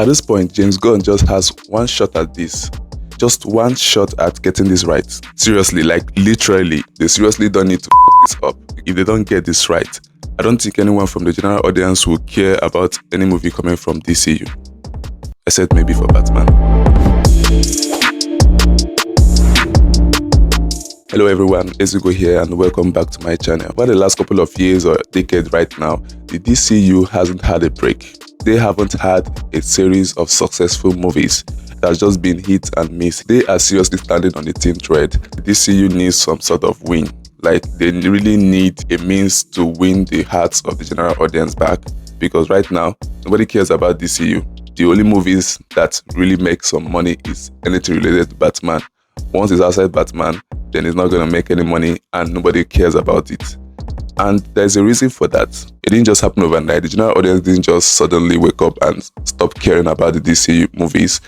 At this point, James Gunn just has one shot at this. Just one shot at getting this right. Seriously, like literally, they seriously don't need to this up. If they don't get this right, I don't think anyone from the general audience will care about any movie coming from DCU. Except maybe for Batman. Hello everyone, Ezugo here and welcome back to my channel. For the last couple of years or decade right now, the DCU hasn't had a break. They haven't had a series of successful movies that's just been hit and miss. They are seriously standing on the thin thread. The DCU needs some sort of win. Like, they really need a means to win the hearts of the general audience back. Because right now, nobody cares about DCU. The only movies that really make some money is anything related to Batman. Once it's outside Batman, then it's not going to make any money and nobody cares about it. And there's a reason for that. It didn't just happen overnight. The general audience didn't just suddenly wake up and stop caring about the DCU movies.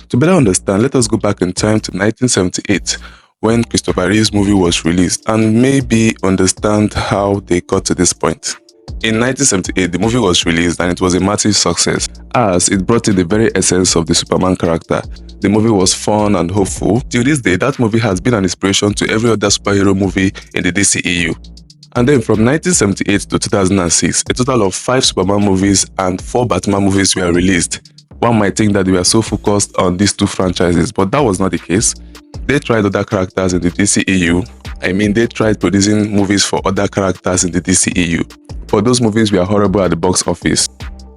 To better understand, let us go back in time to 1978 when Christopher Reeve's movie was released and maybe understand how they got to this point. In 1978, the movie was released and it was a massive success as it brought in the very essence of the Superman character. The movie was fun and hopeful. Till this day, that movie has been an inspiration to every other superhero movie in the DCEU. And then from 1978 to 2006, a total of 5 Superman movies and 4 Batman movies were released. One might think that they were so focused on these 2 franchises, but that was not the case. They tried other characters in the DCEU. They tried producing movies for other characters in the DCEU. But those movies were horrible at the box office.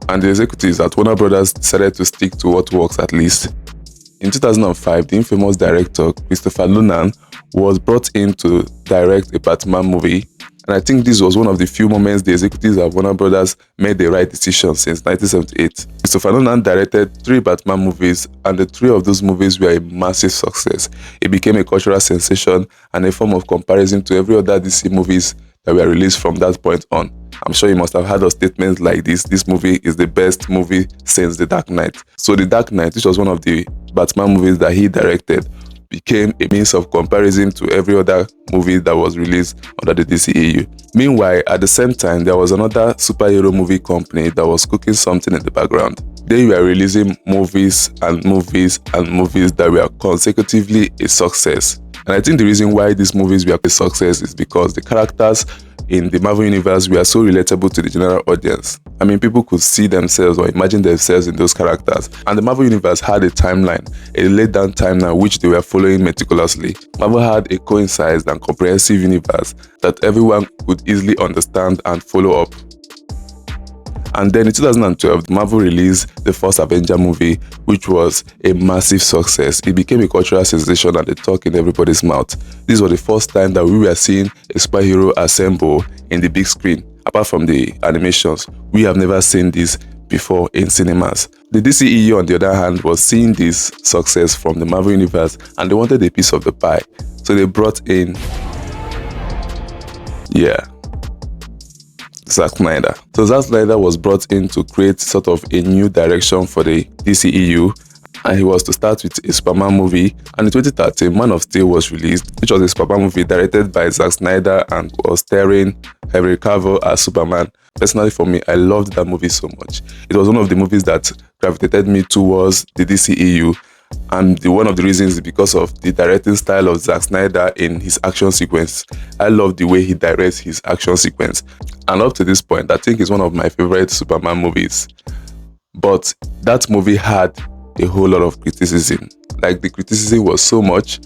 And the executives at Warner Brothers decided to stick to what works at least. In 2005, the infamous director Christopher Nolan was brought in to direct a Batman movie. And I think this was one of the few moments the executives at Warner Brothers made the right decision since 1978. Christopher Nolan directed 3 Batman movies, and the 3 of those movies were a massive success. It became a cultural sensation and a form of comparison to every other DC movies that were released from that point on. I'm sure you must have heard of statements like this movie is the best movie since The Dark Knight. So The Dark Knight, which was one of the Batman movies that he directed, became a means of comparison to every other movie that was released under the DCEU. Meanwhile, at the same time, there was another superhero movie company that was cooking something in the background. They were releasing movies and movies and movies that were consecutively a success. And I think the reason why these movies were a success is because the characters in the Marvel Universe were so relatable to the general audience. People could see themselves or imagine themselves in those characters. And the Marvel Universe had a timeline, a laid down timeline which they were following meticulously. Marvel had a coincised and comprehensive universe that everyone could easily understand and follow up. And then in 2012, Marvel released the first Avenger movie, which was a massive success. It became a cultural sensation and a talk in everybody's mouth. This was the first time that we were seeing a superhero assemble in the big screen. Apart from the animations, we have never seen this before in cinemas. The DCEU, on the other hand, was seeing this success from the Marvel Universe and they wanted a piece of the pie. So they brought in Zack Snyder. So Zack Snyder was brought in to create sort of a new direction for the DCEU, and he was to start with a Superman movie. And in 2013, Man of Steel was released, which was a Superman movie directed by Zack Snyder and was starring Henry Cavill as Superman. Personally, for me, I loved that movie so much. It was one of the movies that gravitated me towards the DCEU. And one of the reasons is because of the directing style of Zack Snyder in his action sequence. I love the way he directs his action sequence. And up to this point, I think it's one of my favorite Superman movies. But that movie had a whole lot of criticism. Like, the criticism was so much.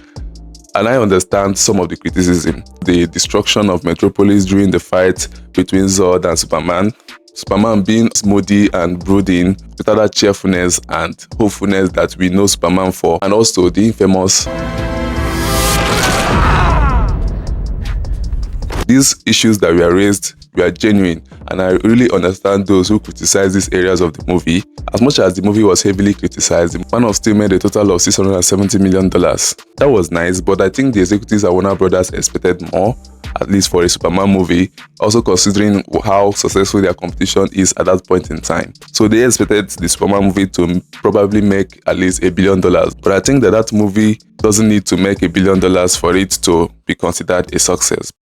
And I understand some of the criticism. The destruction of Metropolis during the fight between Zod and Superman. Superman being moody and brooding without that cheerfulness and hopefulness that we know Superman for. And also the infamous... These issues that were raised were genuine, and I really understand those who criticize these areas of the movie. As much as the movie was heavily criticized, Man of Steel made a total of $670 million. That was nice, but I think the executives at Warner Brothers expected more, at least for a Superman movie, also considering how successful their competition is at that point in time. So they expected the Superman movie to probably make at least $1 billion. But I think that movie doesn't need to make $1 billion for it to be considered a success.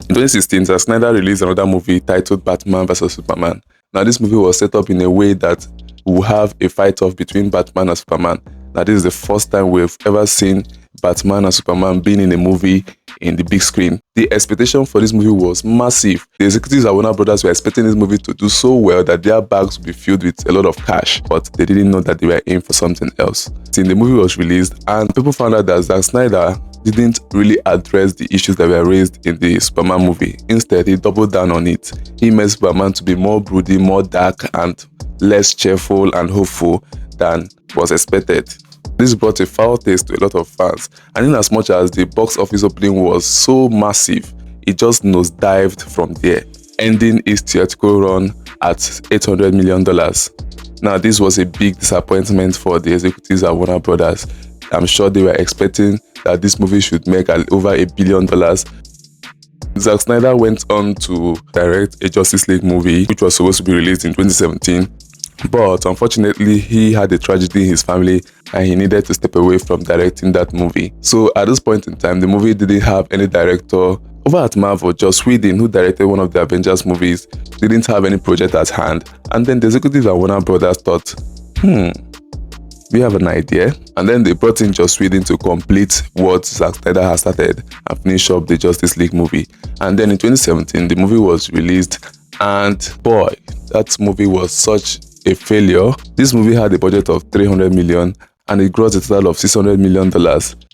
In 2016, Zack Snyder released another movie titled Batman vs Superman. Now, this movie was set up in a way that we'll have a fight-off between Batman and Superman. Now, this is the first time we've ever seen Batman and Superman being in a movie in the big screen. The expectation for this movie was massive. The executives at Warner Brothers were expecting this movie to do so well that their bags would be filled with a lot of cash, but they didn't know that they were in for something else. Since the movie was released and people found out that Zack Snyder didn't really address the issues that were raised in the Superman movie. Instead, he doubled down on it. He made Superman to be more broody, more dark, and less cheerful and hopeful than was expected. This brought a foul taste to a lot of fans, and in as much as the box office opening was so massive, it just nosedived from there, ending its theatrical run at $800 million. Now, this was a big disappointment for the executives at Warner Brothers. I'm sure they were expecting that this movie should make over $1 billion. Zack Snyder went on to direct a Justice League movie, which was supposed to be released in 2017. But unfortunately, he had a tragedy in his family and he needed to step away from directing that movie. So at this point in time, the movie didn't have any director. Over at Marvel, Joss Whedon, who directed one of the Avengers movies, didn't have any project at hand. And then the executives at Warner Brothers thought, we have an idea. And then they brought in Joss Whedon to complete what Zack Snyder has started and finish up the Justice League movie. And then in 2017, the movie was released, and boy, that movie was such a failure. This movie had a budget of $300 million and it grossed a total of $600 million.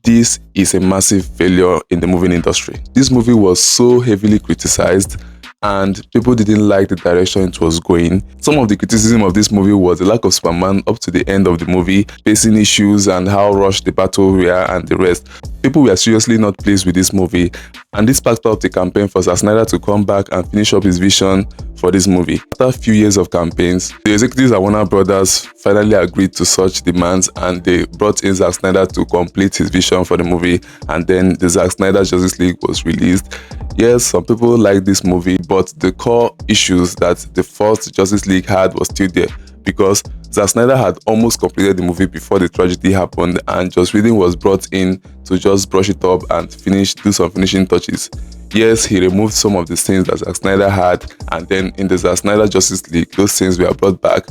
This is a massive failure in the movie industry. This movie was so heavily criticized and people didn't like the direction it was going. Some of the criticism of this movie was the lack of Superman up to the end of the movie, facing issues and how rushed the battle were and the rest. People were seriously not pleased with this movie, and this sparked up the campaign for Zack Snyder to come back and finish up his vision for this movie. After a few years of campaigns, the executives at Warner Brothers finally agreed to such demands and they brought in Zack Snyder to complete his vision for the movie, and then the Zack Snyder Justice League was released. Yes, some people like this movie, but the core issues that the first Justice League had was still there, because Zack Snyder had almost completed the movie before the tragedy happened, and Joss Whedon was brought in to just brush it up and do some finishing touches. Yes, he removed some of the scenes that Zack Snyder had, and then in the Zack Snyder Justice League, those scenes were brought back.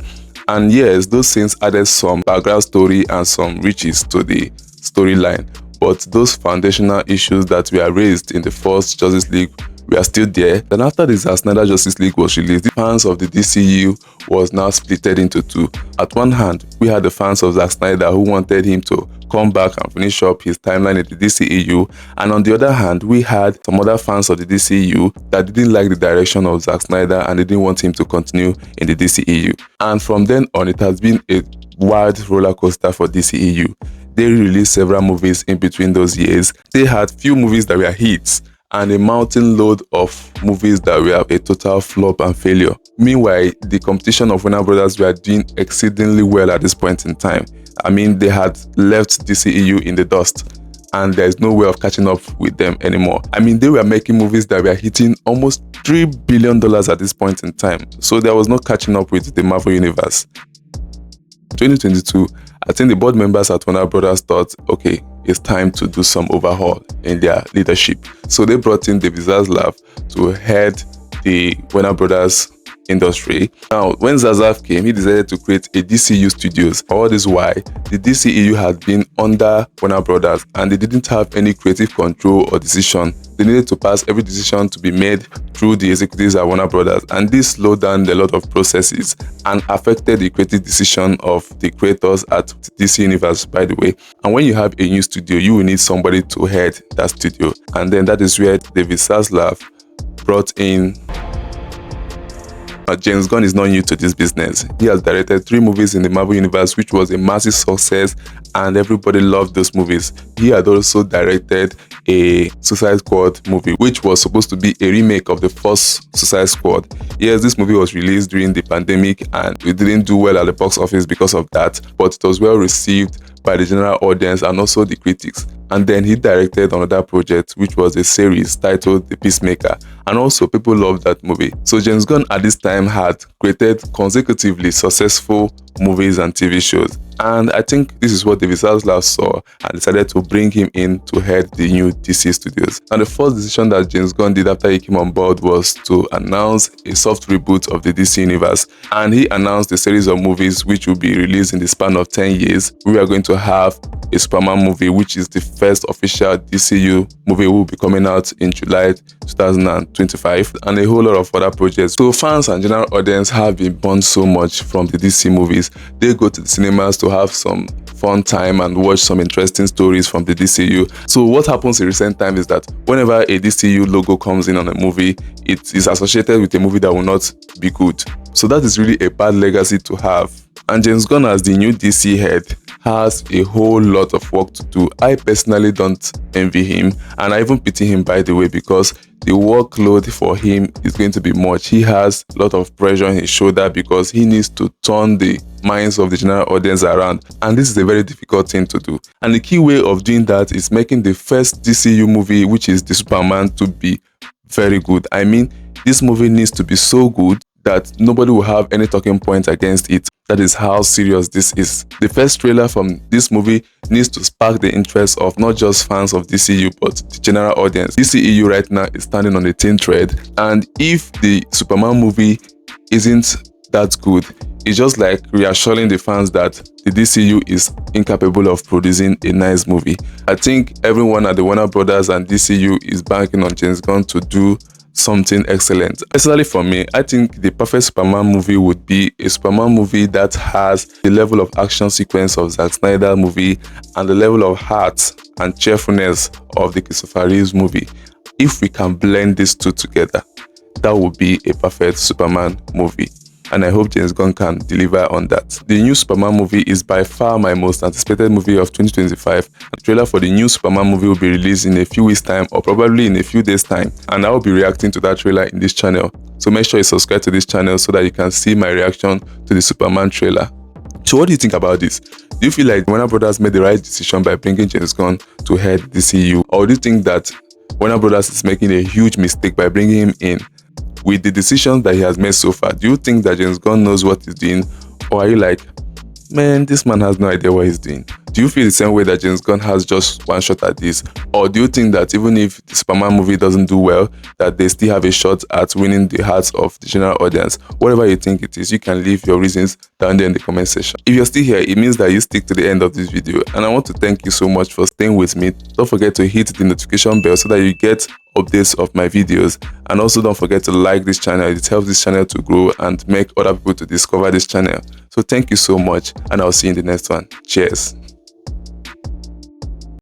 And yes, those scenes added some background story and some riches to the storyline. But those foundational issues that were raised in the first Justice League were still there. Then after the Zack Snyder Justice League was released, the fans of the DCU was now splitted into two. At one hand, we had the fans of Zack Snyder who wanted him to come back and finish up his timeline in the DCEU, and on the other hand, we had some other fans of the DCEU that didn't like the direction of Zack Snyder and they didn't want him to continue in the DCEU. And from then on, it has been a wild roller coaster for DCEU. They released several movies in between those years. They had few movies that were hits and a mountain load of movies that were a total flop and failure. Meanwhile, the competition of Warner Brothers were doing exceedingly well at this point in time. I mean, they had left DCEU in the dust and there's no way of catching up with them anymore. I mean, they were making movies that were hitting almost $3 billion at this point in time. So there was no catching up with the Marvel Universe. 2022, I think the board members at Warner Brothers thought, okay, it's time to do some overhaul in their leadership. So they brought in David Zaslav to head the Warner Brothers industry. Now, when Zaslav came, he decided to create a DCU Studios. All this why the DCEU had been under Warner Brothers and they didn't have any creative control or decision. They needed to pass every decision to be made through the executives at Warner Brothers, and this slowed down a lot of processes and affected the creative decision of the creators at DC Universe, by the way. And when you have a new studio, you will need somebody to head that studio, and then that is where David Zaslav brought in. James Gunn is not new to this business. He has directed 3 movies in the Marvel Universe, which was a massive success and everybody loved those movies. He had also directed a Suicide Squad movie, which was supposed to be a remake of the first Suicide Squad. Yes, this movie was released during the pandemic and it didn't do well at the box office because of that, but it was well received by the general audience and also the critics. and then he directed another project which was a series titled The Peacemaker, and also people loved that movie. So James Gunn at this time had created consecutively successful movies and TV shows, and I think this is what David Zaslav saw and decided to bring him in to head the new DC studios. And the first decision that James Gunn did after he came on board was to announce a soft reboot of the DC universe, and he announced a series of movies which will be released in the span of 10 years. We are going to have a Superman movie, which is the first official DCU movie, will be coming out in July 2025, and a whole lot of other projects. So fans and general audience have been burned so much from the DC movies. They go to the cinemas to have some fun time and watch some interesting stories from the DCU. So what happens in recent time is that whenever a DCU logo comes in on a movie, it is associated with a movie that will not be good. So that is really a bad legacy to have. And James Gunn, as the new DC head, has a whole lot of work to do. I personally don't envy him, and I even pity him, by the way, because the workload for him is going to be much. He has a lot of pressure on his shoulder because he needs to turn the minds of the general audience around, and this is a very difficult thing to do. And the key way of doing that is making the first DCU movie, which is the Superman, to be very good. I mean, this movie needs to be so good that nobody will have any talking points against it. That is how serious this is. The first trailer from this movie needs to spark the interest of not just fans of DCU, but the general audience. DCEU right now is standing on a thin thread, and if the Superman movie isn't that good, it's just like reassuring the fans that the DCU is incapable of producing a nice movie. I think everyone at the Warner Brothers and DCU is banking on James Gunn to do something excellent. Personally, for me, I think the perfect Superman movie would be a Superman movie that has the level of action sequence of Zack Snyder movie and the level of heart and cheerfulness of the Christopher Reeves movie. If we can blend these two together, that would be a perfect Superman movie, and I hope James Gunn can deliver on that. The new Superman movie is by far my most anticipated movie of 2025. The trailer for the new Superman movie will be released in a few weeks' time, or probably in a few days' time, and I will be reacting to that trailer in this channel. So make sure you subscribe to this channel so that you can see my reaction to the Superman trailer. So what do you think about this? Do you feel like Warner Brothers made the right decision by bringing James Gunn to head the DCU, or do you think that Warner Brothers is making a huge mistake by bringing him in? With the decisions that he has made so far, do you think that James Gunn knows what he's doing, or are you like, man, this man has no idea what he's doing? Do you feel the same way that James Gunn has just one shot at this, or do you think that even if the Superman movie doesn't do well, that they still have a shot at winning the hearts of the general audience? Whatever you think it is, you can leave your reasons down there in the comment section. If you're still here, it means that you stick to the end of this video, and I want to thank you so much for staying with me. Don't forget to hit the notification bell so that you get updates of my videos, and also don't forget to like this channel. It helps this channel to grow and make other people to discover this channel. So thank you so much, and I'll see you in the next one. Cheers.